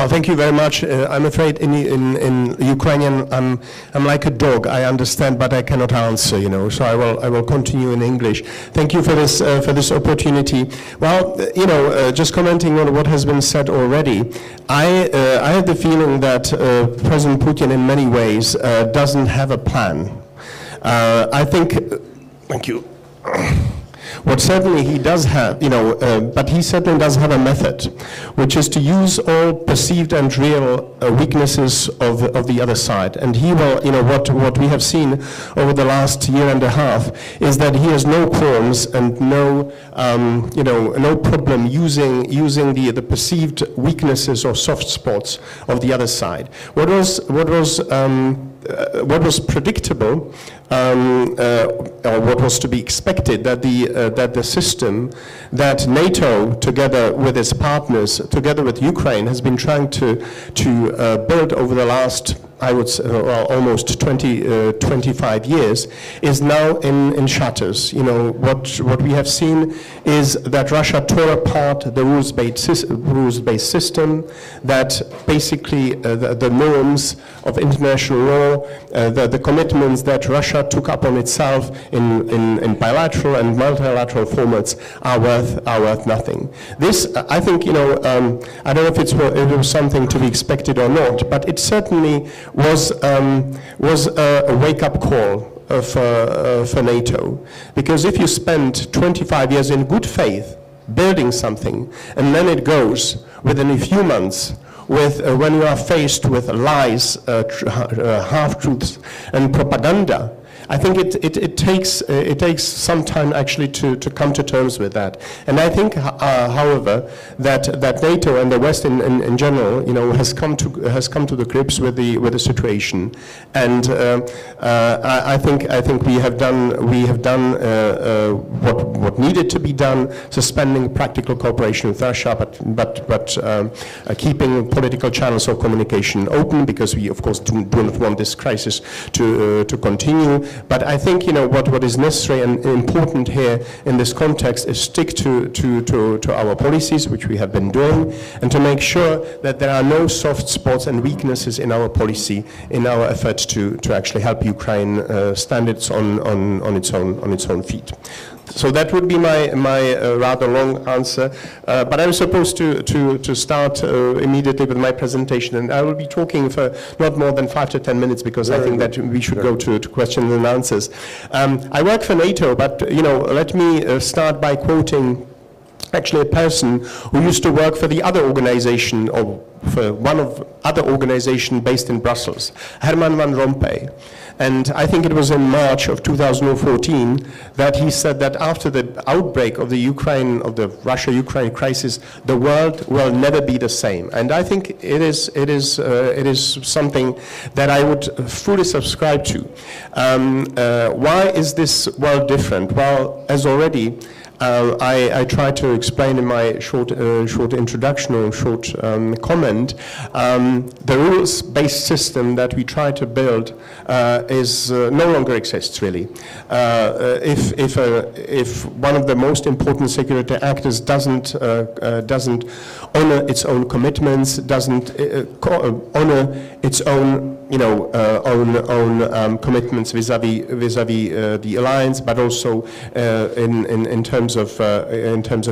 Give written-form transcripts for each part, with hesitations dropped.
Oh, thank you very much. I'm afraid in Ukrainian I'm like a dog. I understand, but I cannot answer. You know, so I will continue in English. Thank you for this opportunity. Well, you know, just commenting on what has been said already, I have the feeling that President Putin, in many ways, doesn't have a plan. I think. Thank you. What certainly he does have, you know, but he certainly does have a method, which is to use all perceived and real weaknesses of the other side. And he will, you know, what we have seen over the last year and a half is that he has no qualms and no, you know, no problem using the perceived weaknesses or soft spots of the other side. What was predictable, or what was to be expected, that the system that NATO, together with its partners, together with Ukraine, has been trying to build over the last, I would say, well, almost 25 years, is now in shatters. You know, what we have seen is that Russia tore apart the rules-based system, that basically the norms of international law, the commitments that Russia took up on itself in bilateral and multilateral formats are worth nothing. This, I think, you know, I don't know if it was something to be expected or not, but it certainly was a wake-up call for NATO, because if you spend 25 years in good faith building something, and then it goes within a few months with when you are faced with lies, half-truths, and propaganda, I think it takes some time actually to come to terms with that. And I think, however, that NATO and the West in general, you know, has come to the grips with the situation. And I think we have done what needed to be done, suspending practical cooperation with Russia, but keeping political channels of communication open, because we of course do not want this crisis to continue. But I think, you know, what is necessary and important here in this context is stick to our policies, which we have been doing, and to make sure that there are no soft spots and weaknesses in our policy, in our efforts to actually help Ukraine stand on its own feet. So that would be my rather long answer, but I'm supposed to start immediately with my presentation, and I will be talking for not more than 5 to 10 minutes, because I think that we should go to questions and answers. I work for NATO, but, you know, let me start by quoting actually a person who used to work for the other organization, or for one of other organization based in Brussels, Herman Van Rompuy. And I think it was in March of 2014 that he said that after the outbreak of the Russia-Ukraine crisis, the world will never be the same. And I think it is something that I would fully subscribe to. Why is this world different? Well, as already I tried to explain in my short introduction or short comment, the rules-based system that we try to build no longer exists, really. If one of the most important security actors doesn't honor its own commitments, doesn't honor its own, you know, own commitments vis-à-vis the alliance, but also in terms of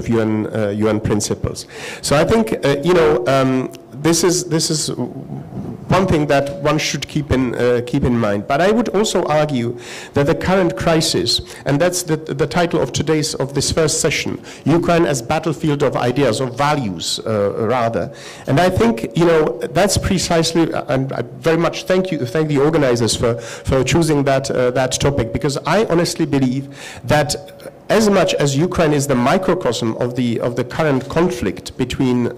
UN principles. So I think you know, this is one thing that one should keep in mind. But I would also argue that the current crisis, and that's the title of this first session, Ukraine as battlefield of ideas, of values, rather. And I think, you know, that's precisely, and I very much thank the organizers for choosing that topic, because I honestly believe that as much as Ukraine is the microcosm of the current conflict between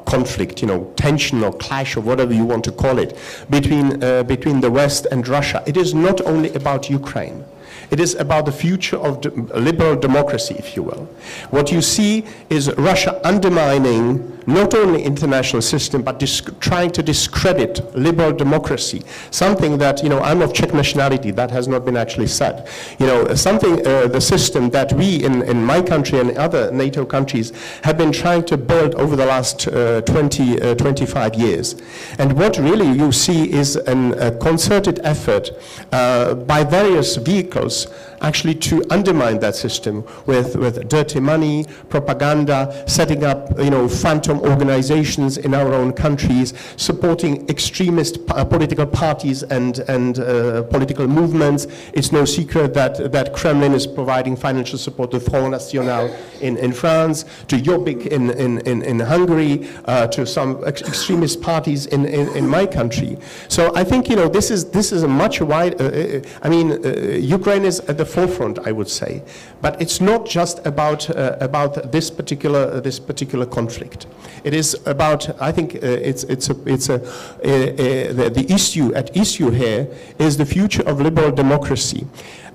conflict, you know, tension or clash or whatever you want to call it, between the West and Russia, it is not only about Ukraine. It is about the future of liberal democracy, if you will. What you see is Russia undermining not only international system, but trying to discredit liberal democracy, something that, you know, I'm of Czech nationality, that has not been actually said. You know, the system that we in my country and other NATO countries have been trying to build over the last 25 years. And what really you see is a concerted effort by various vehicles actually to undermine that system with dirty money, propaganda, setting up, you know, phantom organizations in our own countries, supporting extremist political parties and political movements. It's no secret that Kremlin is providing financial support to Front National in France, to Jobbik in Hungary, to some extremist parties in my country. So I think, you know, this is a much wider. I mean, Ukraine is at the forefront, I would say, but it's not just about this particular conflict. It is about, I think, the issue here is the future of liberal democracy.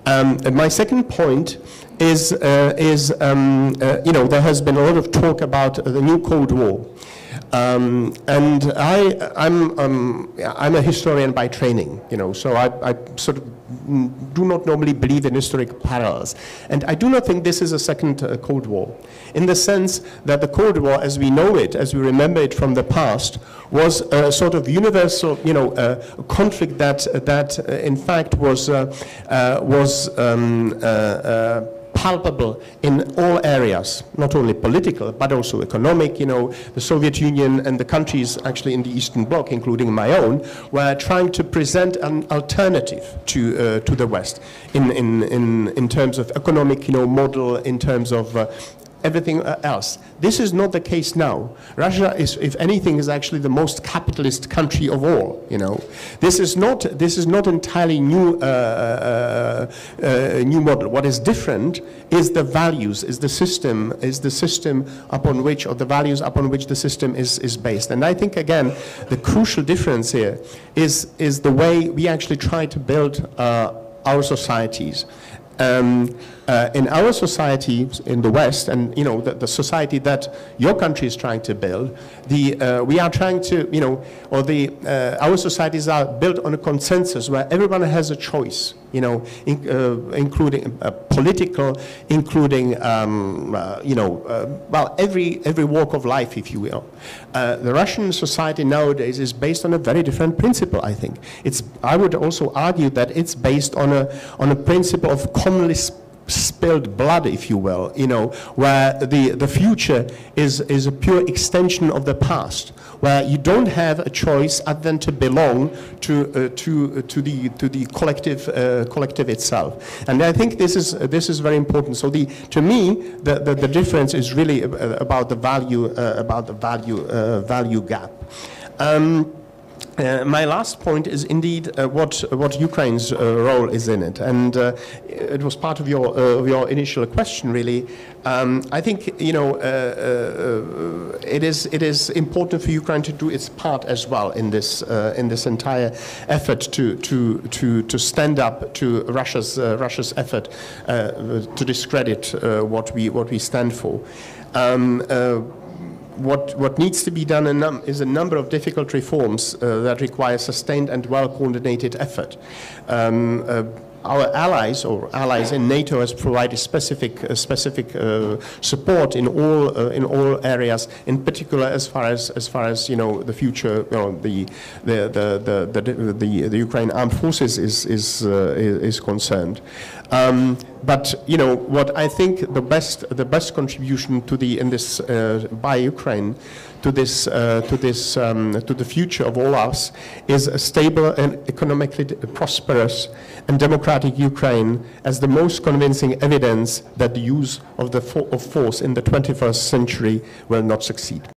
And my second point is you know, there has been a lot of talk about the new Cold War. And I'm a historian by training, you know, so I sort of do not normally believe in historic parallels. And I do not think this is a second Cold War, in the sense that the Cold War, as we know it, as we remember it from the past, was a sort of universal, you know, conflict that in fact was palpable in all areas, not only political, but also economic. You know, the Soviet Union and the countries actually in the Eastern Bloc, including my own, were trying to present an alternative to the West in terms of economic, you know, model, in terms of everything else. This is not the case now. Russia is, if anything, is actually the most capitalist country of all. You know, this is not entirely new new model. What is different is the values, is the system upon which, or the values upon which the system is based. And I think again, the crucial difference here is the way we actually try to build our societies. In our society in the West, and you know, the society that your country is trying to build, we are trying to, you know, or our societies are built on a consensus where everyone has a choice, you know, including political, including you know, well, every walk of life, if you will. The Russian society nowadays is based on a very different principle. I think I would also argue that it's based on a principle of commonly spilled blood, if you will, you know, where the future is a pure extension of the past, where you don't have a choice other than to belong to the collective itself. And I think this is very important. So to me the difference is really about the value gap. My last point is indeed what Ukraine's role is in it, and it was part of your initial question, really. I think, you know, it is important for Ukraine to do its part as well in this entire effort to stand up to Russia's effort to discredit what we stand for. What needs to be done is a number of difficult reforms that require sustained and well-coordinated effort. Our allies in NATO has provided specific support in all areas. In particular, as far as you know, the future, you know, the Ukraine armed forces is concerned. But you know what I think the best contribution to by Ukraine to the future of all us is a stable and economically prosperous and democratic Ukraine as the most convincing evidence that the use of force in the 21st century will not succeed.